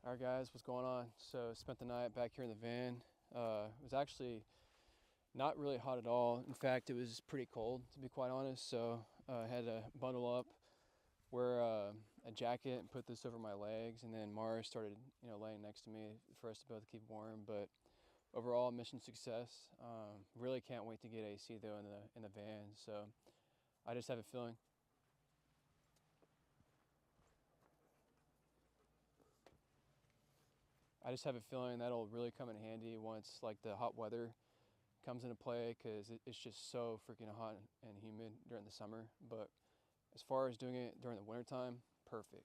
Alright guys, what's going on? So spent the night back here in the van. It was actually not really hot at all. In fact, it was pretty cold, to be quite honest. So I had to bundle up, wear a jacket and put this over my legs, and then Mars started laying next to me for us to both keep warm. But overall, mission success. Really can't wait to get AC though in the van. So I just have a feeling. That'll really come in handy once like the hot weather comes into play, because it's just so freaking hot and humid during the summer. But as far as doing it during the wintertime, perfect.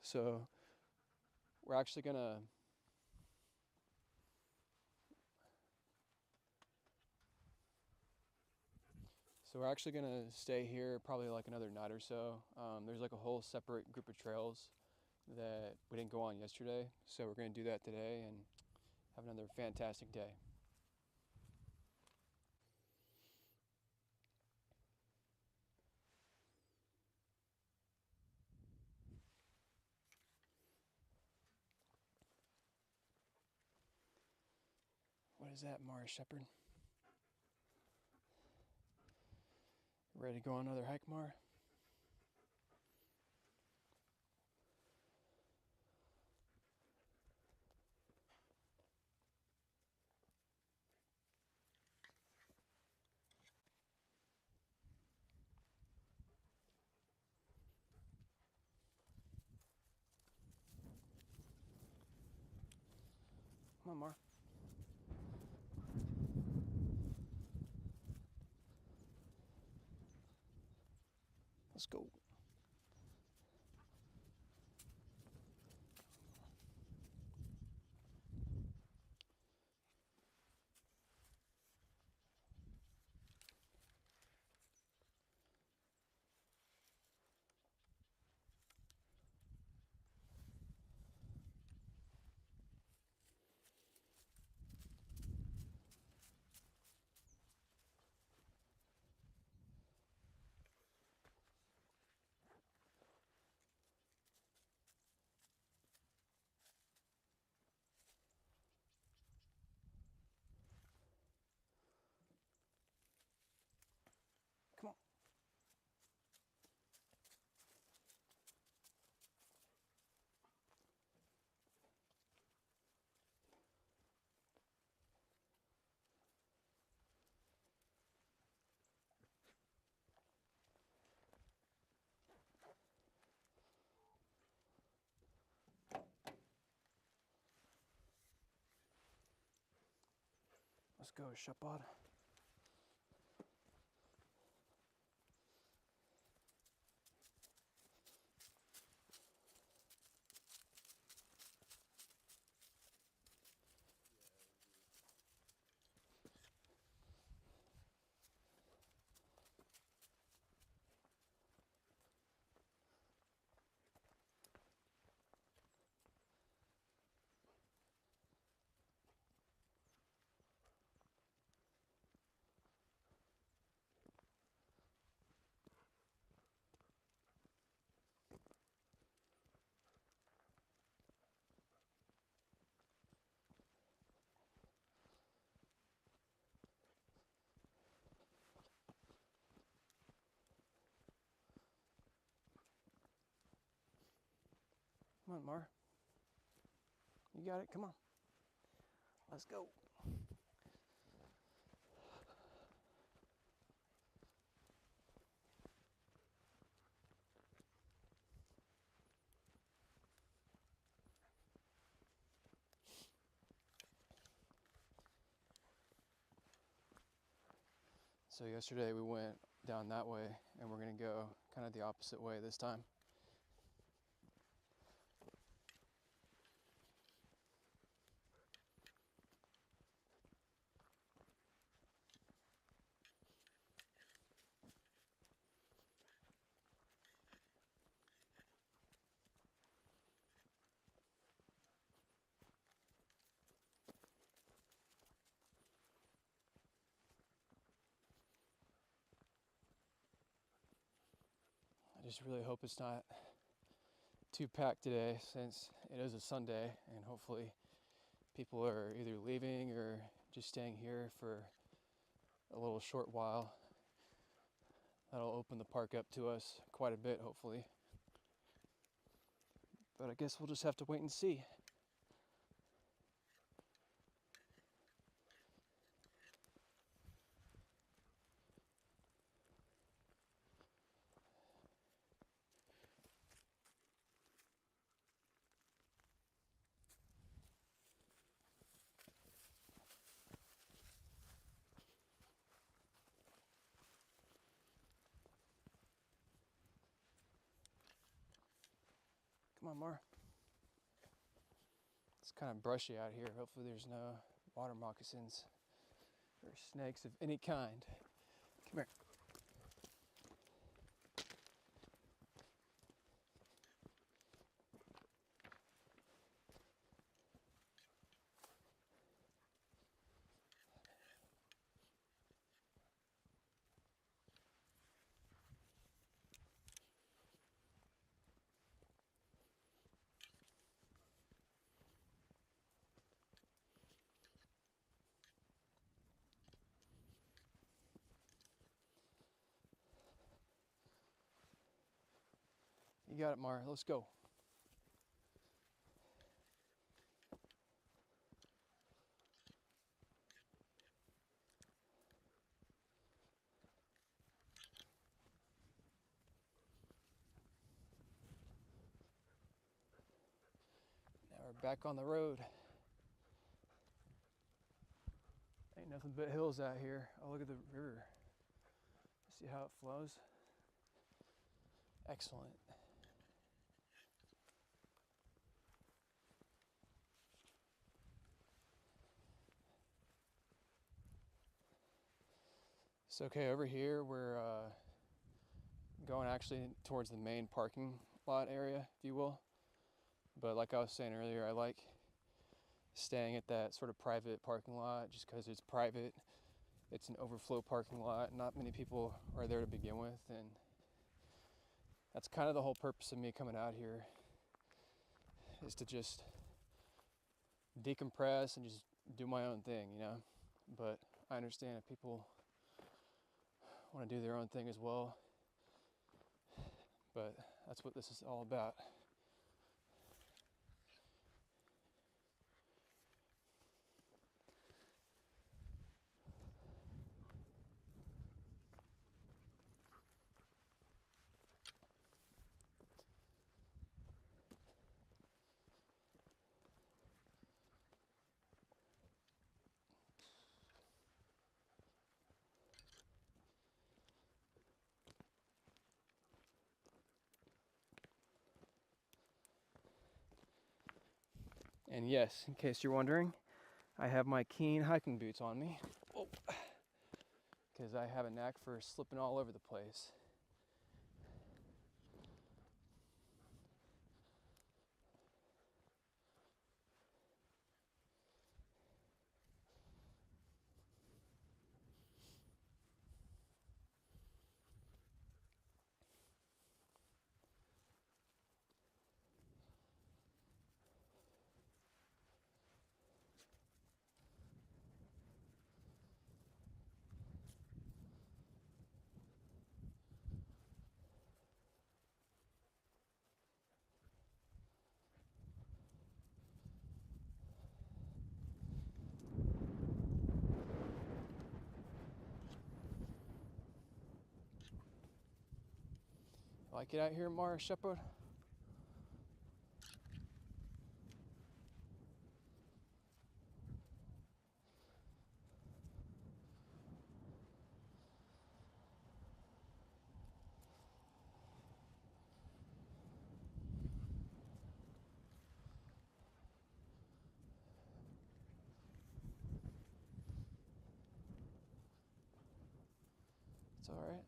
So we're actually gonna stay here probably like another night or so. There's like a whole separate group of trails that we didn't go on yesterday, so we're gonna do that today and have another fantastic day. What is that, Mars Shepherd? Ready to go on another hike, Mar? Come on, Mar. Let's go. Come on. Let's go, Shepherd. Come on, Mar. You got it. Come on. Let's go. So yesterday we went down that way, and we're gonna go kind of the opposite way this time. I just really hope it's not too packed today since it is a Sunday, and hopefully people are either leaving or just staying here for a little short while. That'll open the park up to us quite a bit, hopefully. But I guess we'll just have to wait and see. Come on, Mar. It's kind of brushy out here. Hopefully there's no water moccasins or snakes of any kind. Come here. You got it, Mar. Let's go. Now we're back on the road. Ain't nothing but hills out here. Oh, look at the river. See how it flows? Excellent. So okay, over here we're going actually towards the main parking lot area, if you will. But like I was saying earlier, I like staying at that sort of private parking lot just because it's private. It's an overflow parking lot. Not many people are there to begin with, and that's kind of the whole purpose of me coming out here, is to just decompress and just do my own thing, you know. But I understand if people want to do their own thing as well. But that's what this is all about. And yes, in case you're wondering, I have my Keen hiking boots on me. Because I have a knack for slipping all over the place. Like it out here, Mara Shepherd? It's all right.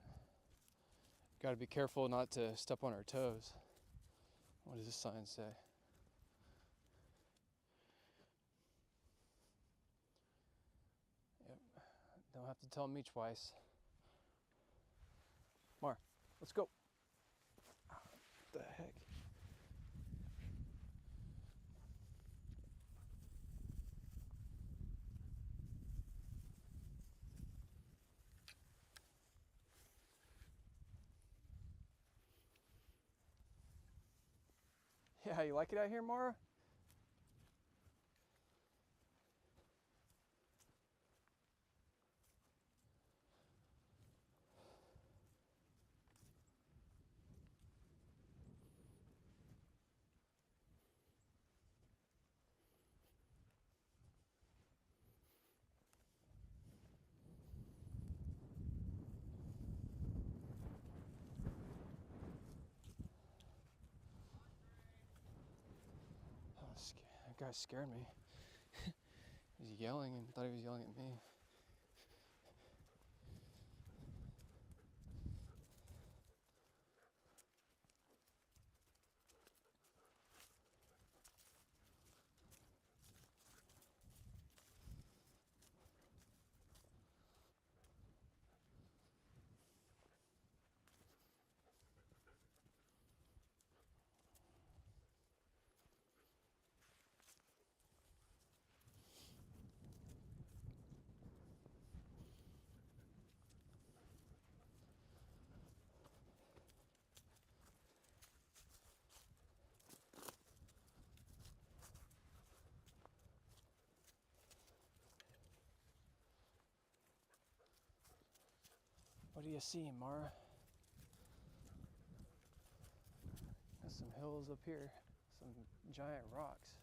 Got to be careful not to step on our toes. What does this sign say? Yep. Don't have to tell me twice. Mar, let's go. What the heck? Yeah, you like it out here, Mara? That guy scared me. He was yelling and thought he was yelling at me. What do you see, Mara? There's some hills up here, some giant rocks.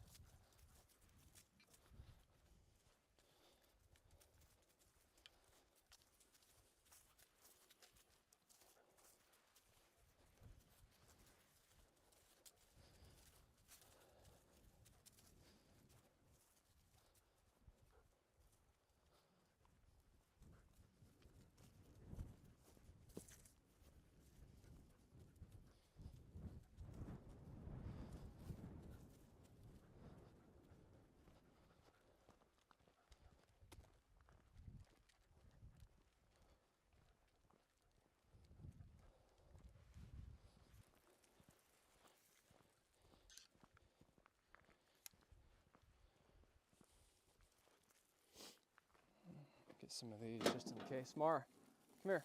Get some of these just in case. Mara, come here.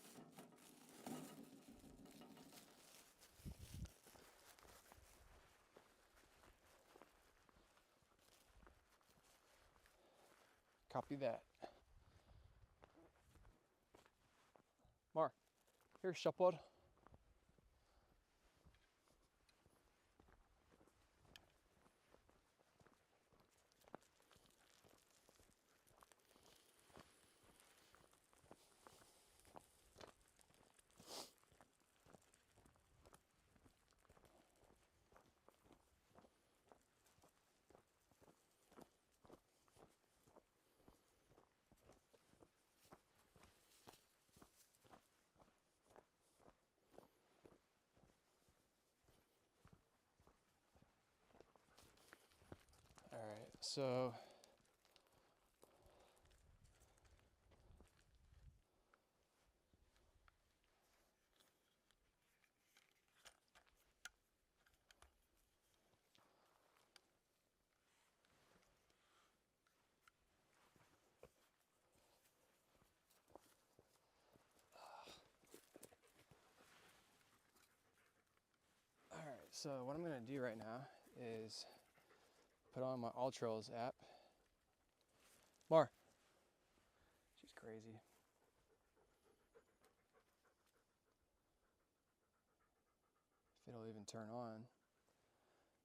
Copy that. Mar, here, shepherd. All right, so what I'm gonna do right now is put on my AllTrails app. Mar, she's crazy. If it'll even turn on.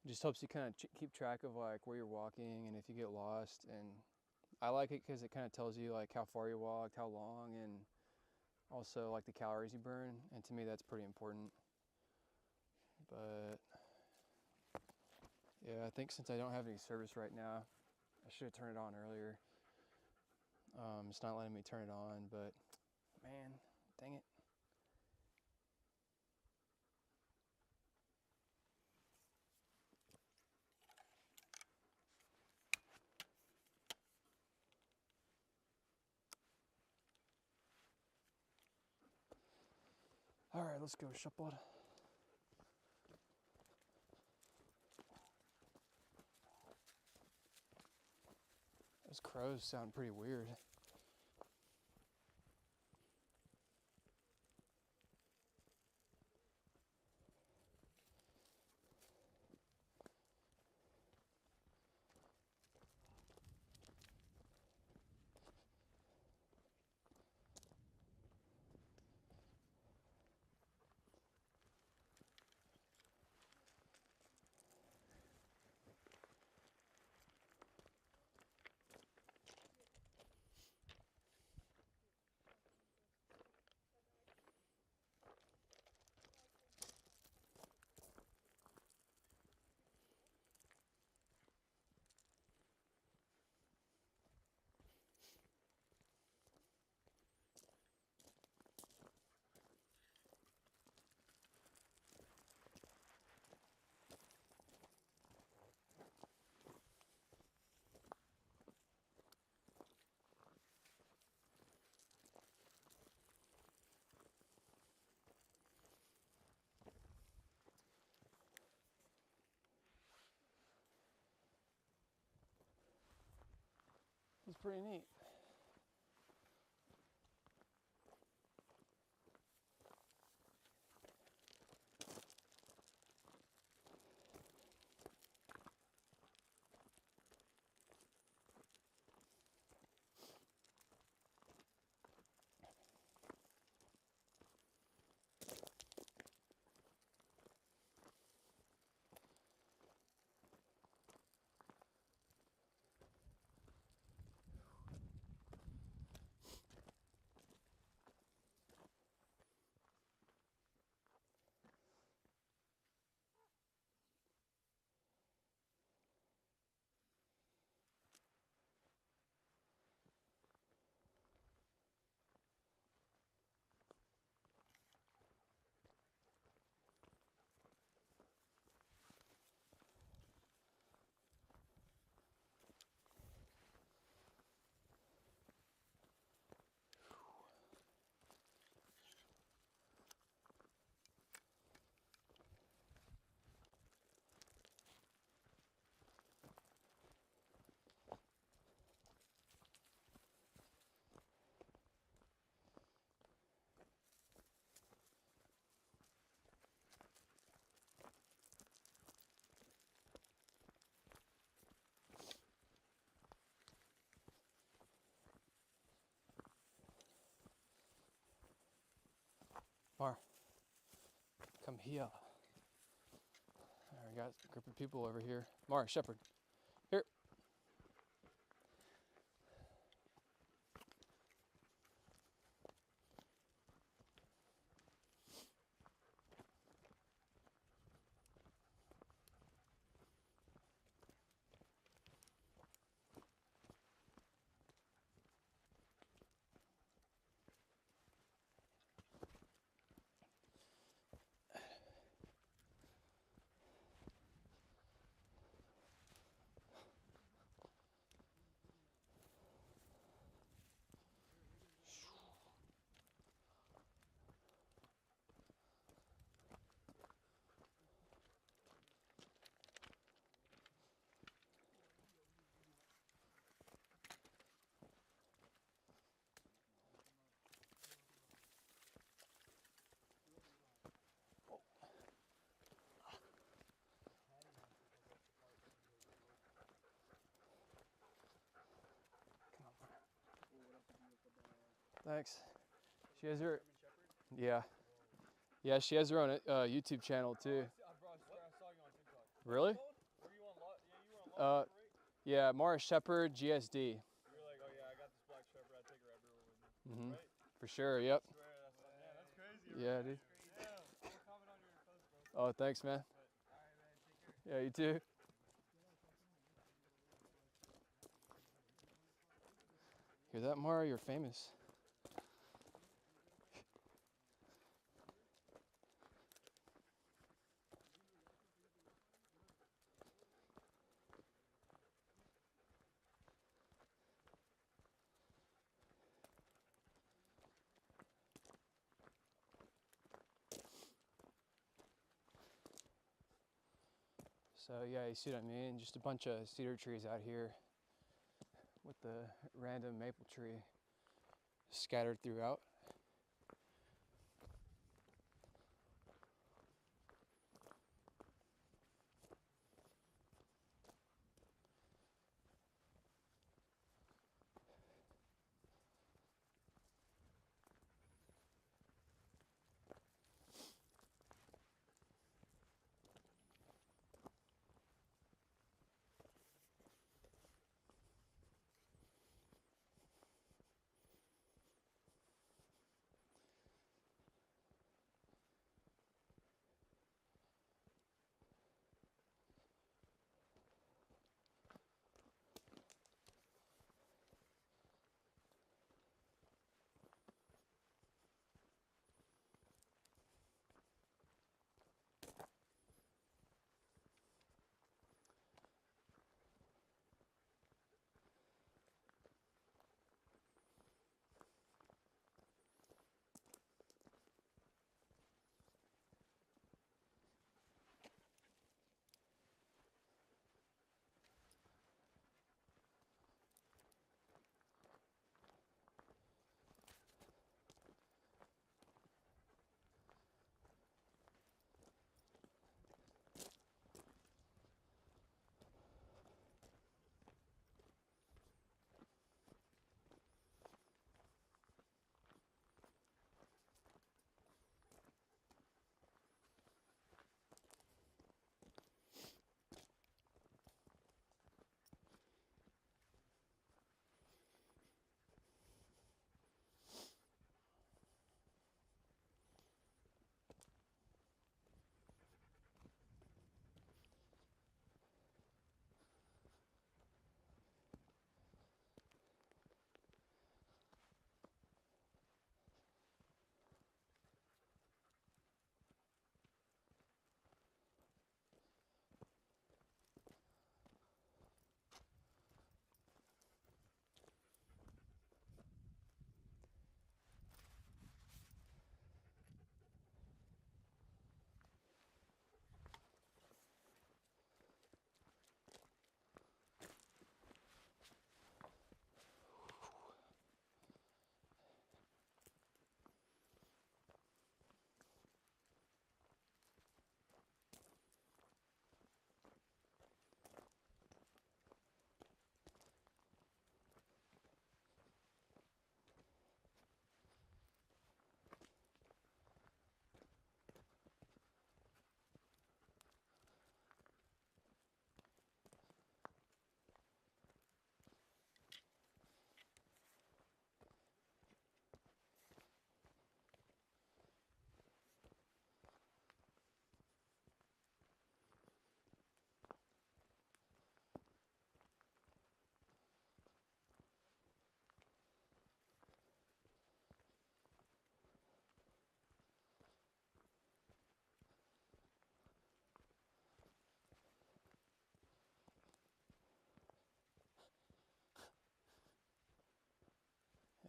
It just helps you kind of keep track of like where you're walking and if you get lost. And I like it because it kind of tells you like how far you walked, how long, and also like the calories you burn. And to me, that's pretty important. But yeah, I think since I don't have any service right now, I should have turned it on earlier. It's not letting me turn it on, but man, dang it. All right, let's go, shepherd. Those crows sound pretty weird. It's pretty neat. Mar, come here. I got a group of people over here. Mar, shepherd, here. Thanks. She has her, yeah. Yeah, she has her own YouTube channel too. Really? Yeah, Mara Shepherd, GSD. You're like, oh yeah, I got this black shepherd, I take her everywhere with me. Mm-hmm. Right? For sure, yep. That's crazy. Yeah, dude. Yeah, I'll comment on your post, bro. Oh, thanks, man. Alright, man, take care. Yeah, you too. Hear that, Mara? You're famous. So yeah, you see what I mean? Just a bunch of cedar trees out here with the random maple tree scattered throughout.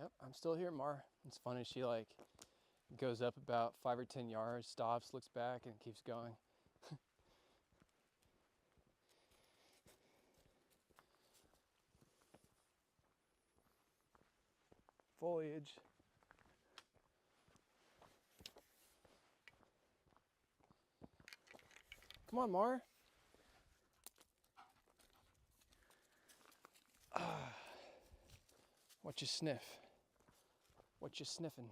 Yep, I'm still here, Mar. It's funny, she like goes up about 5 or 10 yards, stops, looks back, and keeps going. Foliage. Come on, Mar. What you sniff? What you sniffing?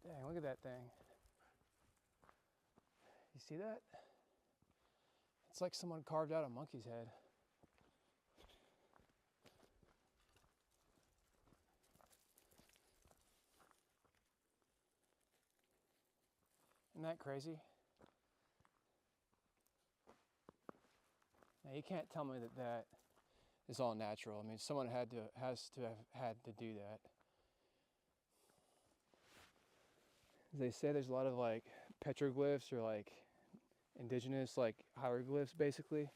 Dang, look at that thing. You see that? It's like someone carved out a monkey's head. Isn't that crazy? Now you can't tell me that that is all natural. I mean, someone has to have had to do that. They say there's a lot of like petroglyphs or like indigenous like hieroglyphs basically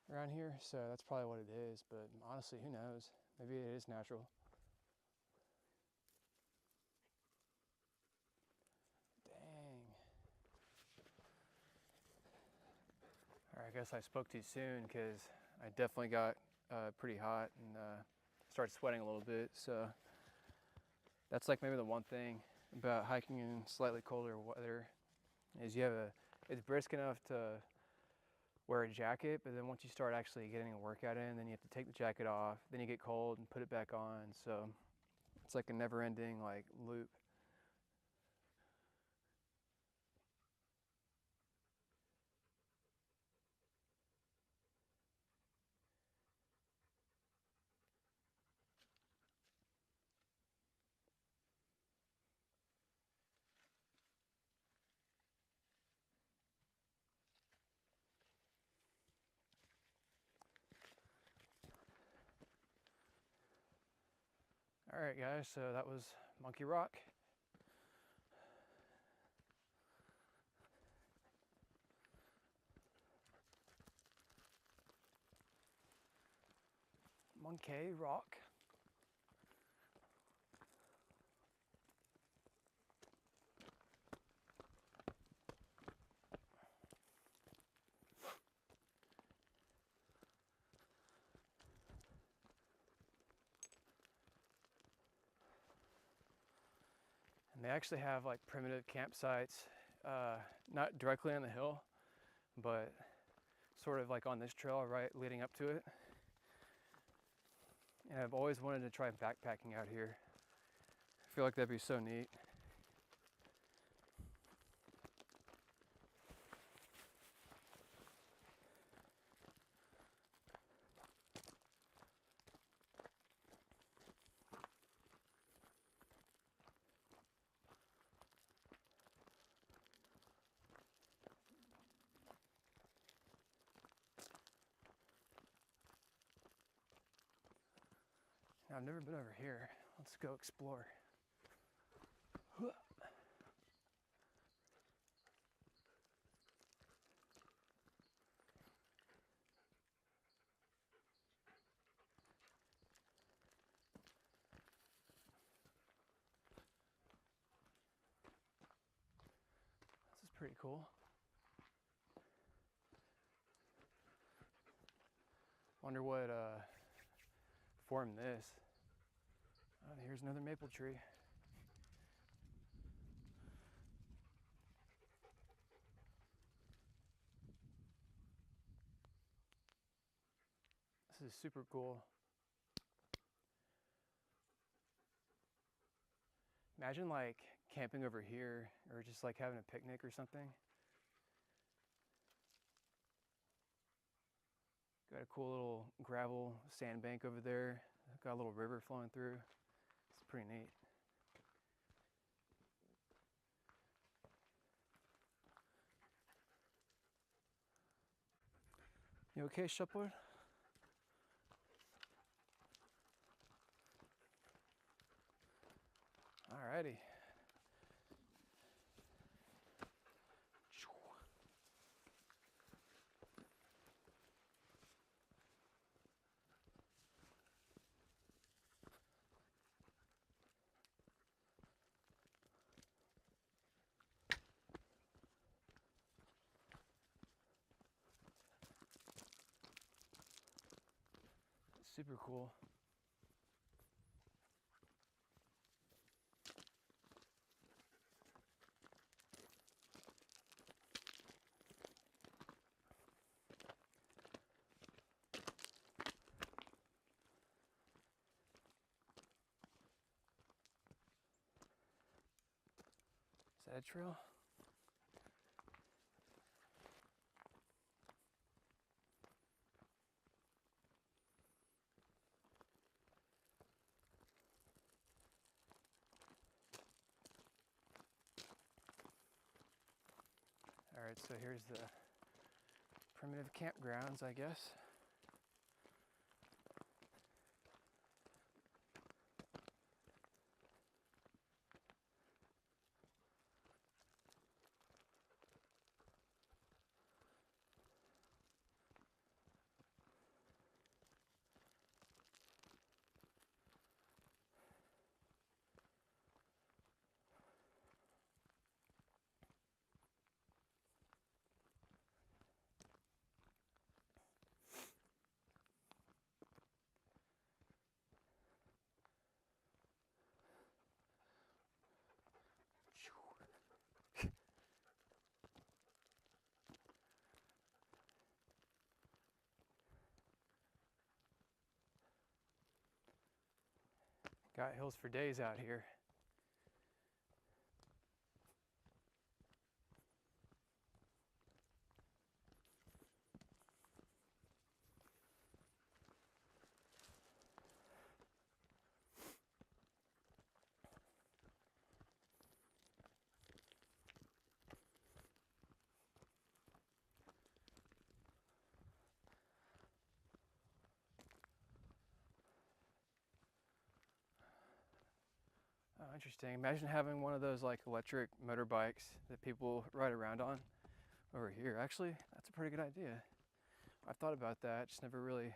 around here, so that's probably what it is, but honestly, who knows? Maybe it is natural. Dang. All right, I guess I spoke too soon because I definitely got pretty hot and started sweating a little bit, so that's like maybe the one thing about hiking in slightly colder weather is it's brisk enough to wear a jacket, but then once you start actually getting a workout in, then you have to take the jacket off, then you get cold and put it back on, so it's like a never-ending like loop. All right, guys, so that was Monkey Rock. Monkey Rock. And they actually have like primitive campsites, not directly on the hill, but sort of like on this trail right leading up to it. And I've always wanted to try backpacking out here. I feel like that'd be so neat. I've never been over here. Let's go explore. This is pretty cool. Wonder what formed this. Oh, here's another maple tree. This is super cool. Imagine like camping over here or just like having a picnic or something. Got a cool little gravel sandbank over there. Got a little river flowing through. It's pretty neat. You okay, Shepard? Alrighty. Super cool. Is that a trail? All right, so here's the primitive campgrounds, I guess. Got hills for days out here. Oh, interesting. Imagine having one of those like electric motorbikes that people ride around on over here. Actually, that's a pretty good idea. I've thought about that, just never really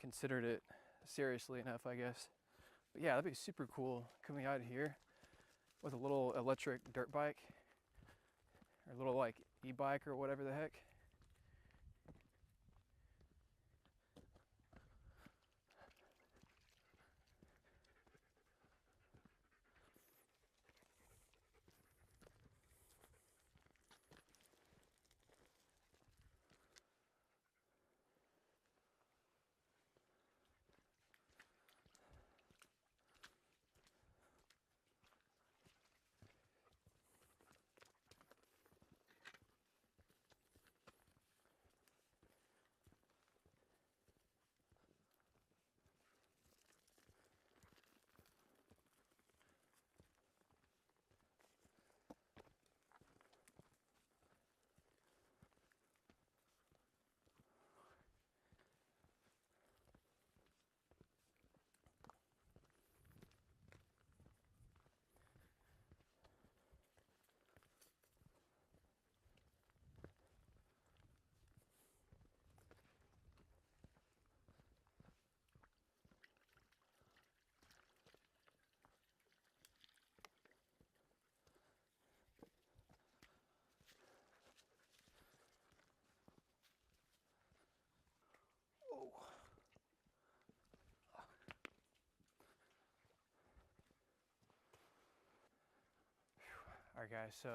considered it seriously enough, I guess. But yeah, that'd be super cool coming out here with a little electric dirt bike or a little like e-bike or whatever the heck. Alright guys, so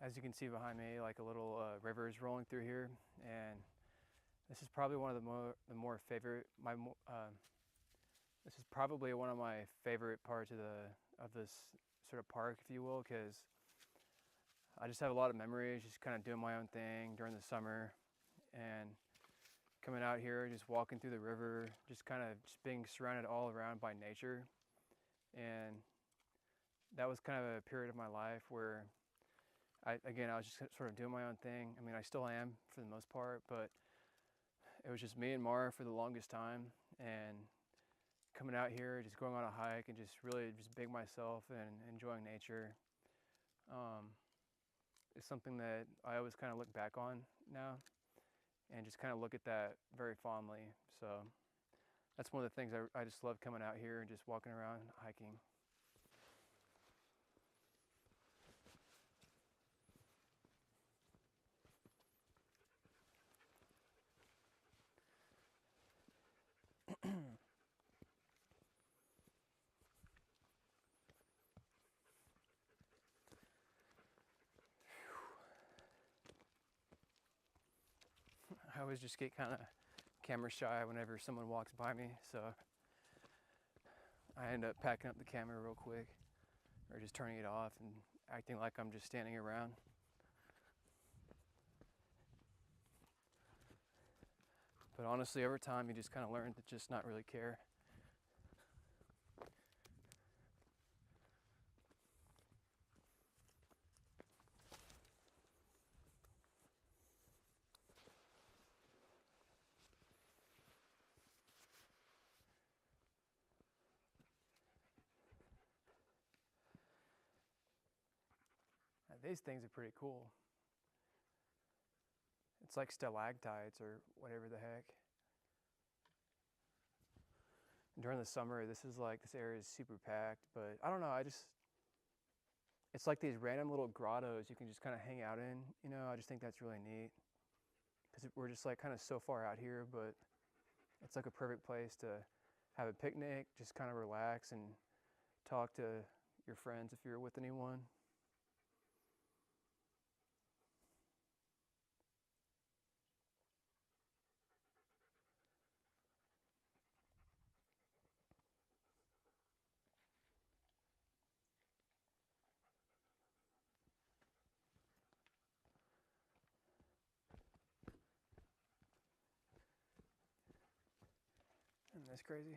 as you can see behind me, like a little river is rolling through here, and this is probably one of this is probably one of my favorite parts of this sort of park, if you will, because I just have a lot of memories just kind of doing my own thing during the summer and coming out here, just walking through the river, just being surrounded all around by nature. And that was kind of a period of my life where I was just sort of doing my own thing. I mean, I still am for the most part, but it was just me and Mara for the longest time, and coming out here, just going on a hike and just really just being myself and enjoying nature is something that I always kind of look back on now and just kind of look at that very fondly. So that's one of the things I just love coming out here and just walking around hiking. I always just get kind of camera shy whenever someone walks by me, so I end up packing up the camera real quick or just turning it off and acting like I'm just standing around. But honestly, over time, you just kind of learn to just not really care. These things are pretty cool. It's like stalactites or whatever the heck. And during the summer, this area is super packed, but I don't know, it's like these random little grottos you can just kind of hang out in, you know. I just think that's really neat because we're just like kind of so far out here, but it's like a perfect place to have a picnic, just kind of relax and talk to your friends if you're with anyone. Isn't this crazy?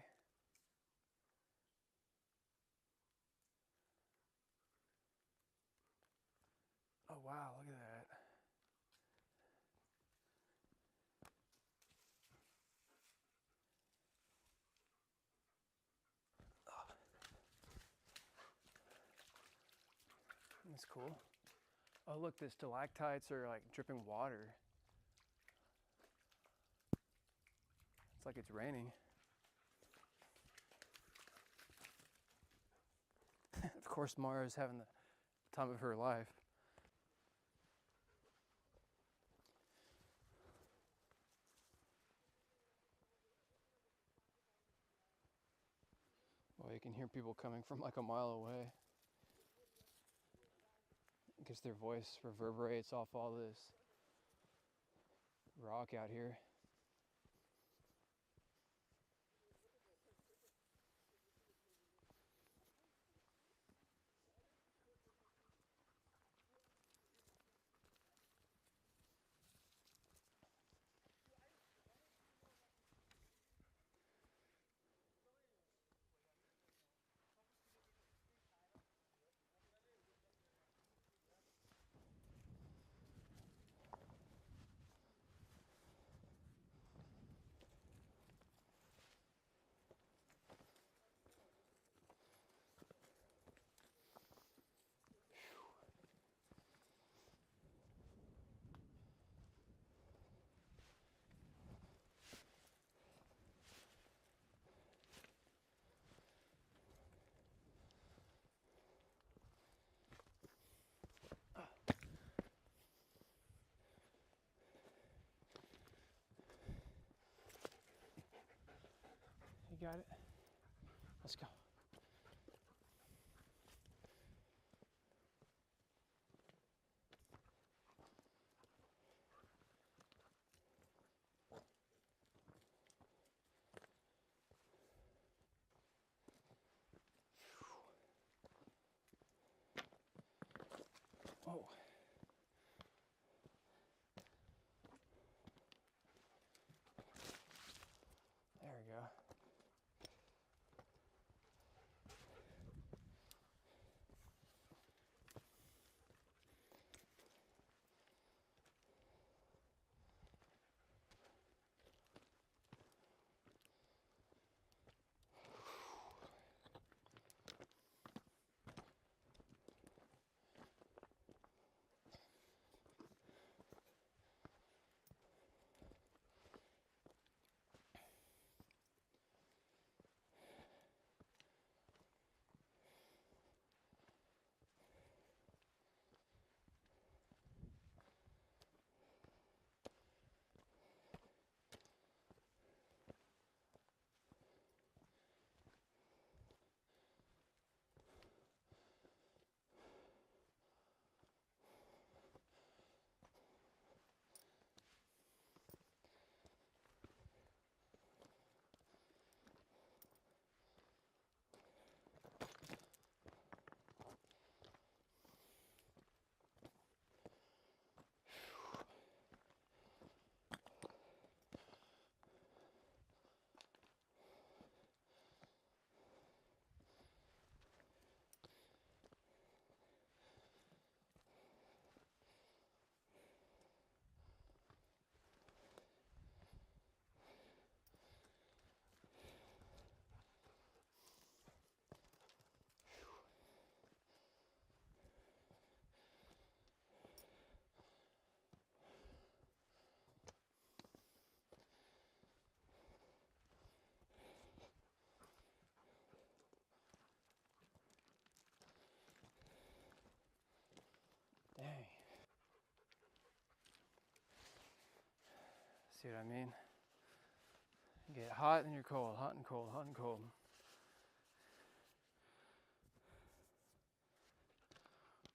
Oh wow, look at that. That's cool. Oh look, the stalactites are like dripping water. It's like it's raining. Of course, Mara's having the time of her life. Well, you can hear people coming from like a mile away. I guess their voice reverberates off all this rock out here. You got it? Let's go. Oh. There we go. Dang. See what I mean? You get hot and you're cold, hot and cold, hot and cold.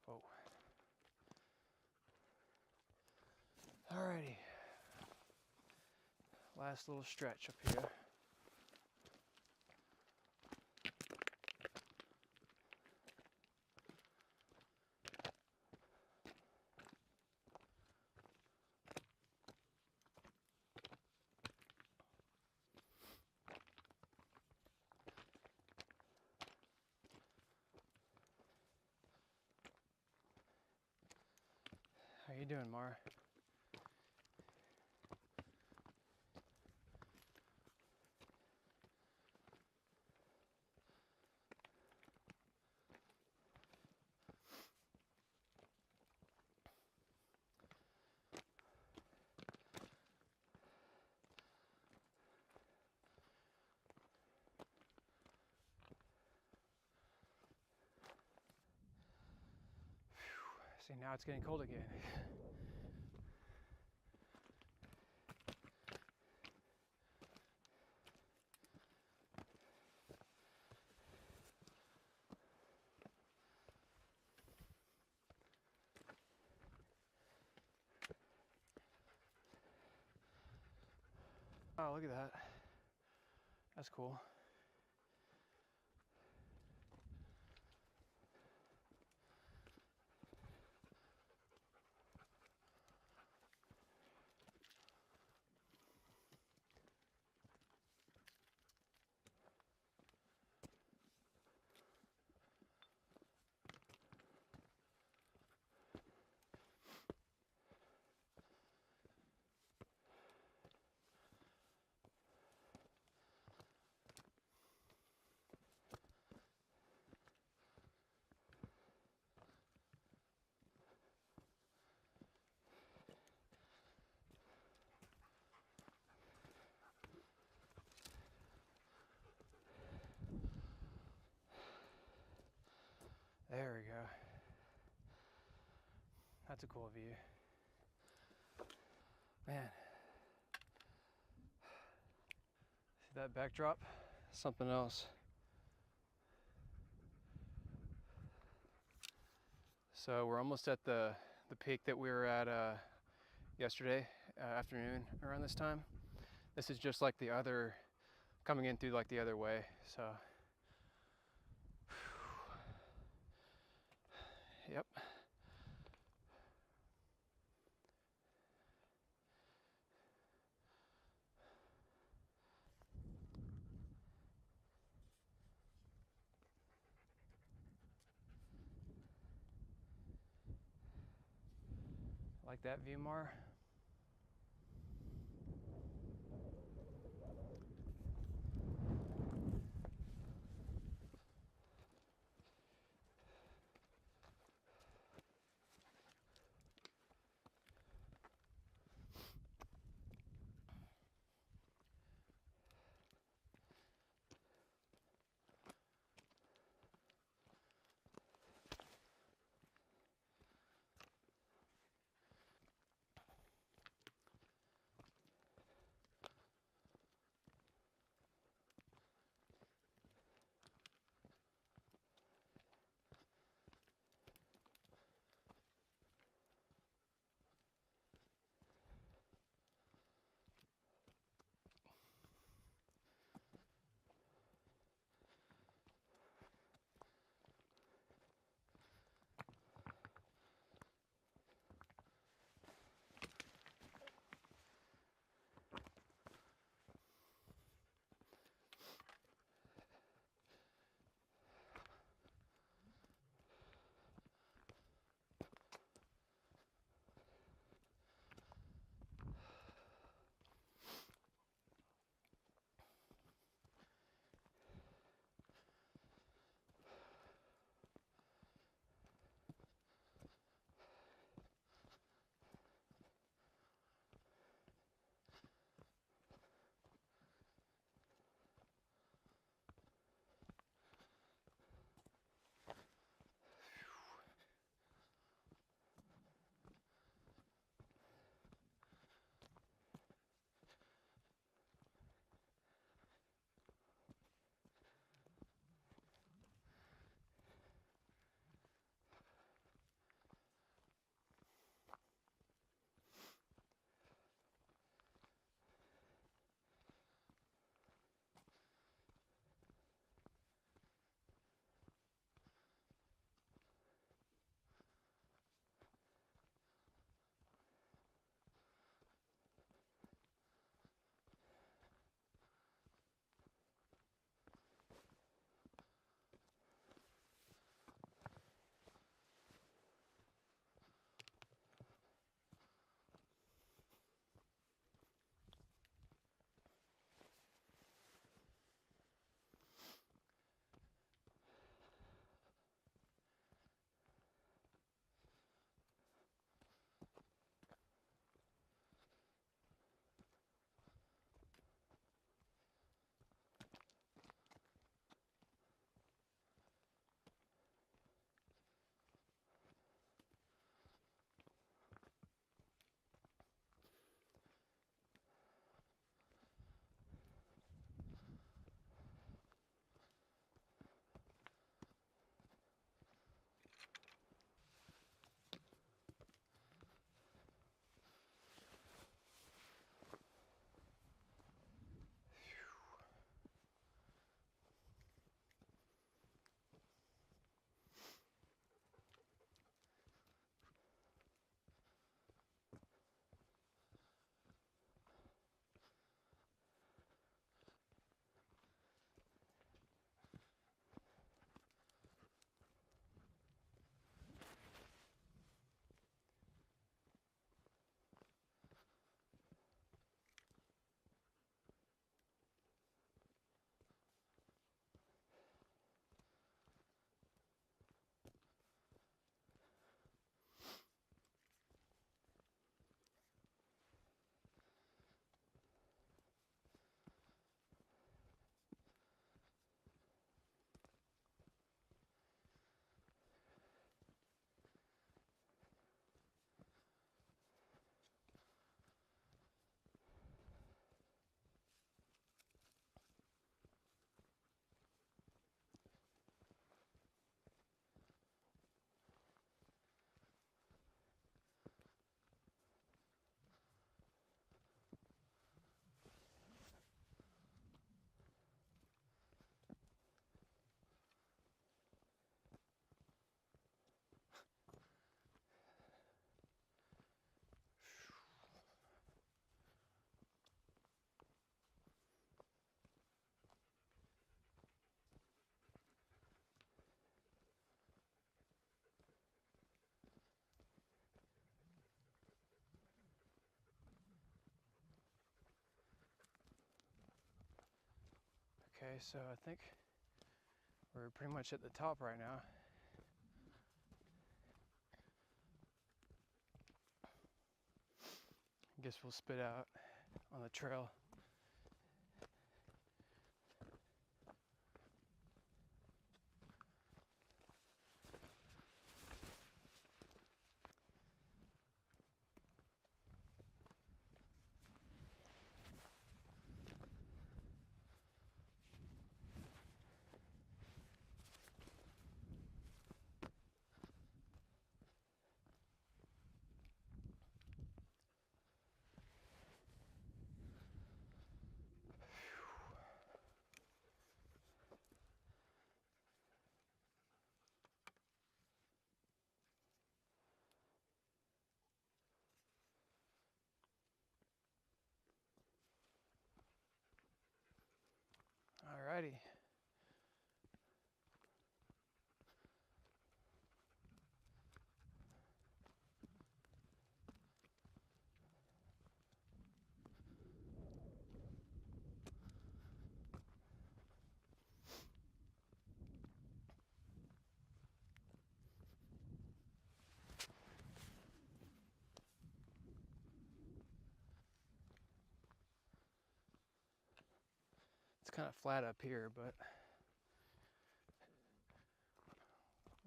Oh. Alrighty. Last little stretch up here. How you doing, Mara? See, now it's getting cold again. Oh, look at that. That's cool. There we go. That's a cool view. Man. See that backdrop? Something else. So we're almost at the peak that we were at yesterday afternoon around this time. This is just like the other, coming in through like the other way. So, yep. Like that view more? Okay, so I think we're pretty much at the top right now. I guess we'll spit out on the trail. Alrighty. It's kind of flat up here, but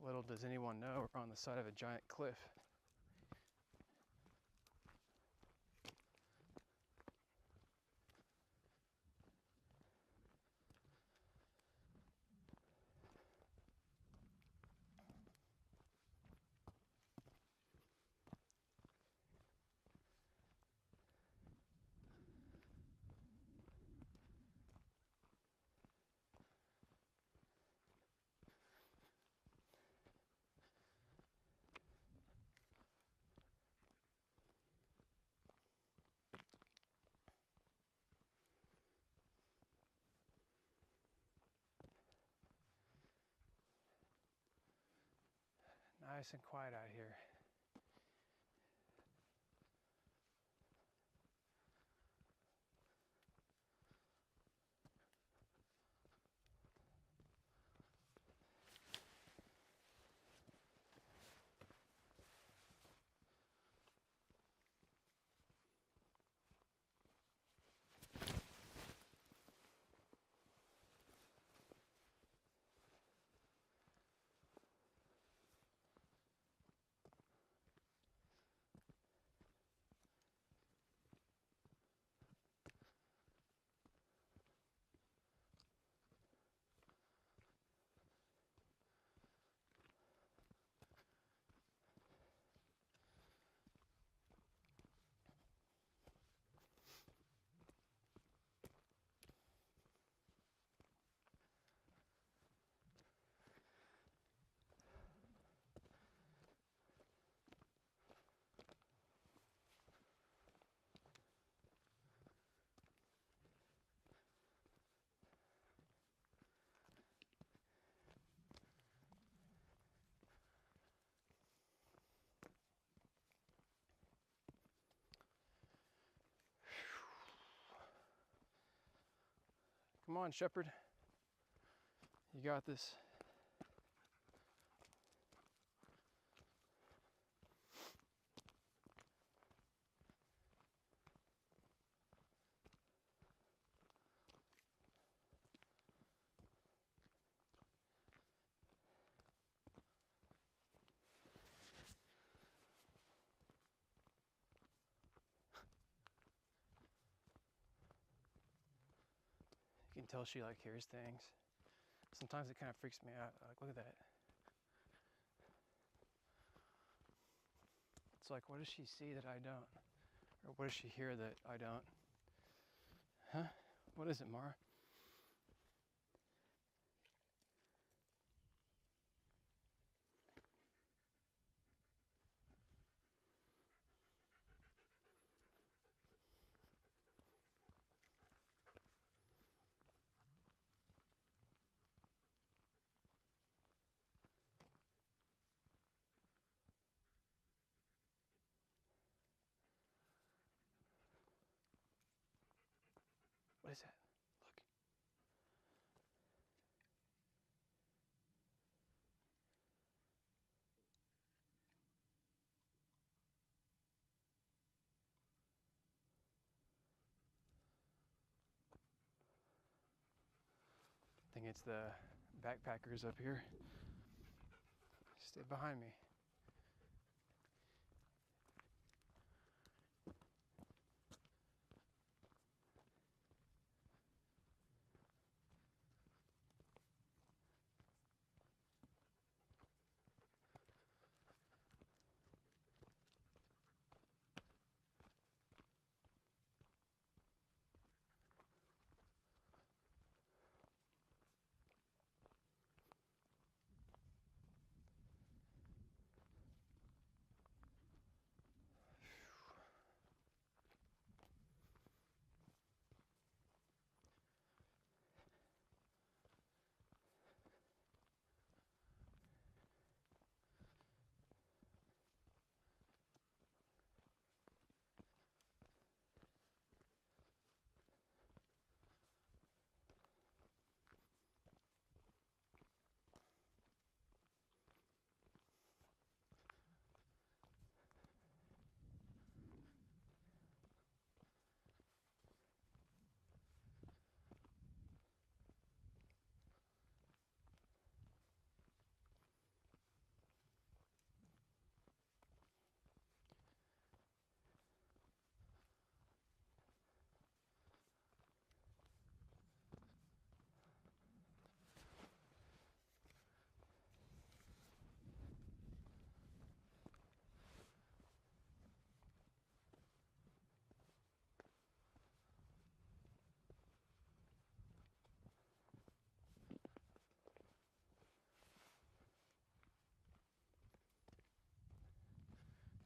little does anyone know we're on the side of a giant cliff. Nice and quiet out here. Come on, Shepherd. You got this. You can tell she like hears things. Sometimes it kind of freaks me out. Like, look at that. It's like, what does she see that I don't? Or what does she hear that I don't? Huh? What is it, Mara? What is that? Look. think it's the backpackers up here. Stay behind me.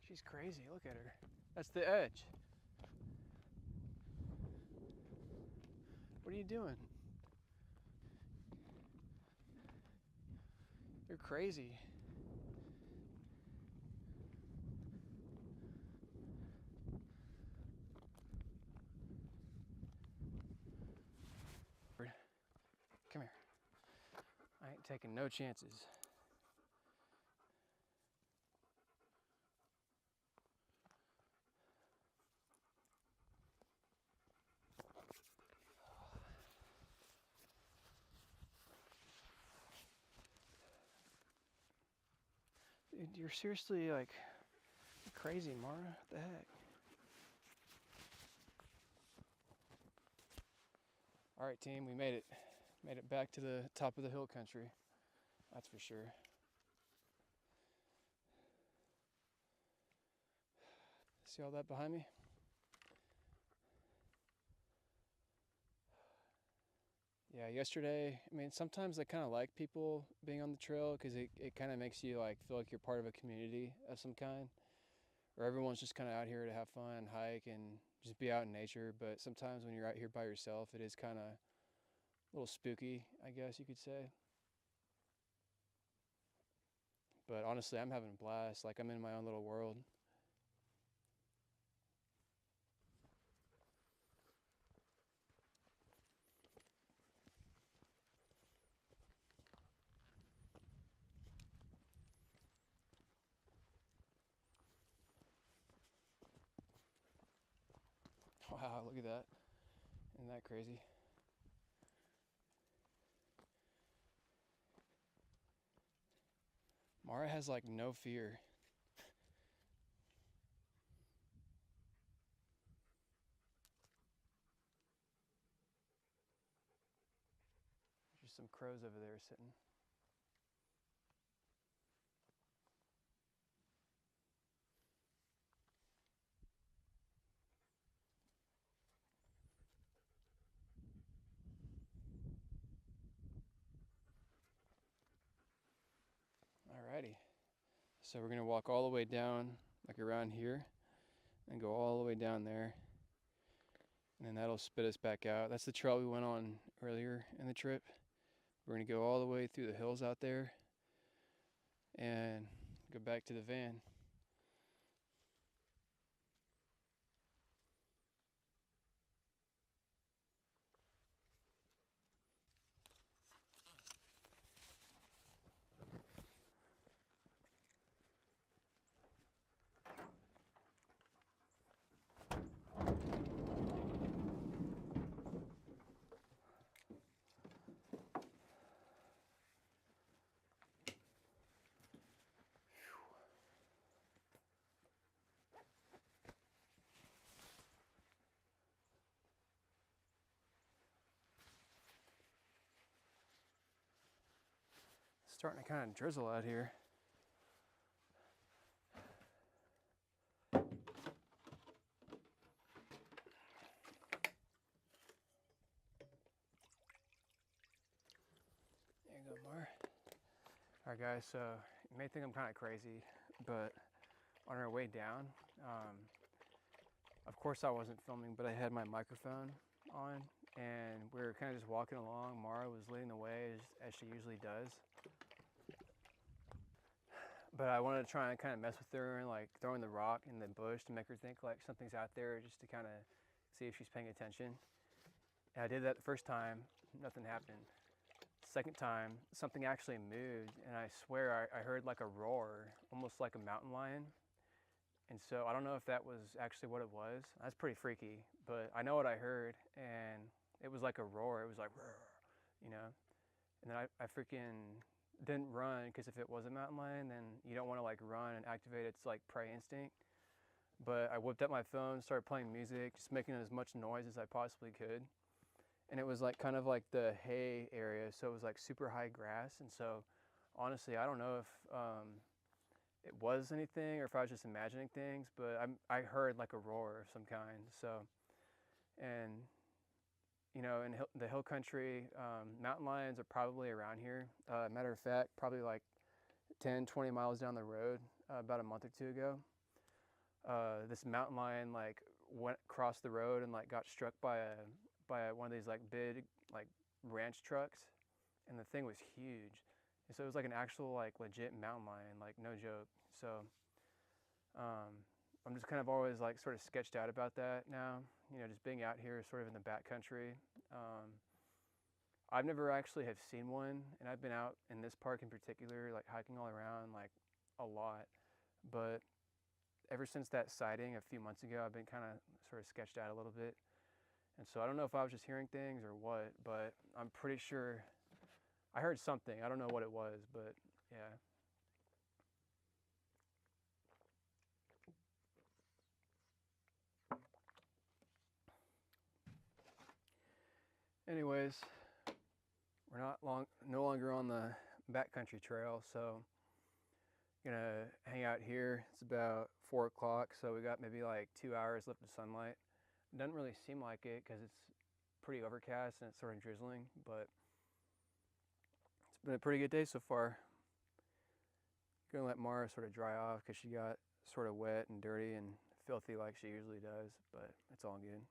She's crazy, look at her. That's the edge. What are you doing? You're crazy. Come here. I ain't taking no chances. Dude, you're seriously like crazy, Mara. What the heck? All right, team, we made it. Made it back to the top of the hill country. That's for sure. See all that behind me? Yeah, yesterday, I mean, sometimes I kind of like people being on the trail because it kind of makes you like feel like you're part of a community of some kind, or everyone's just kind of out here to have fun, hike, and just be out in nature. But sometimes when you're out here by yourself, it is kind of a little spooky, I guess you could say. But honestly, I'm having a blast. Like, I'm in my own little world. Wow, look at that. Isn't that crazy? Mara has like no fear. There's some crows over there sitting. Alrighty. So we're gonna walk all the way down, like around here, and go all the way down there. And then that'll spit us back out. That's the trail we went on earlier in the trip. We're gonna go all the way through the hills out there and go back to the van. starting to kind of drizzle out here. There you go, Mar. Alright guys, so you may think I'm kind of crazy, but on our way down, of course I wasn't filming, but I had my microphone on, and we were kind of just walking along. Mara was leading the way as she usually does. But I wanted to try and kind of mess with her and like throwing the rock in the bush to make her think like something's out there, just to kind of see if she's paying attention. And I did that the first time, nothing happened. Second time, something actually moved, and I swear I heard like a roar, almost like a mountain lion. And so I don't know if that was actually what it was. That's pretty freaky, but I know what I heard, and it was like a roar. It was like, roar, you know? And then I freaking didn't run, because if it was a mountain lion, then you don't want to like run and activate its like prey instinct. But I whipped up my phone, started playing music, just making as much noise as I possibly could. And it was like kind of like the hay area, so it was like super high grass. And so honestly, I don't know if it was anything or if I was just imagining things, but I heard like a roar of some kind. So, and you know, in the hill country, mountain lions are probably around here. Matter of fact, probably like 10, 20 miles down the road, about a month or two ago, this mountain lion like went across the road and like got struck by one of these like big like ranch trucks, and the thing was huge. And so it was like an actual like legit mountain lion, like no joke. So I'm just kind of always like sort of sketched out about that now, you know, just being out here sort of in the backcountry. I've never actually have seen one, and I've been out in this park in particular, like hiking all around like a lot. But ever since that sighting a few months ago, I've been kind of sort of sketched out a little bit. And so I don't know if I was just hearing things or what, but I'm pretty sure I heard something. I don't know what it was, but yeah. Anyways, we're no longer on the backcountry trail, so gonna hang out here. It's about 4 o'clock, so we got maybe like 2 hours left of sunlight. It doesn't really seem like it because it's pretty overcast and it's sort of drizzling, but it's been a pretty good day so far. Gonna let Mara sort of dry off because she got sort of wet and dirty and filthy like she usually does, but it's all good.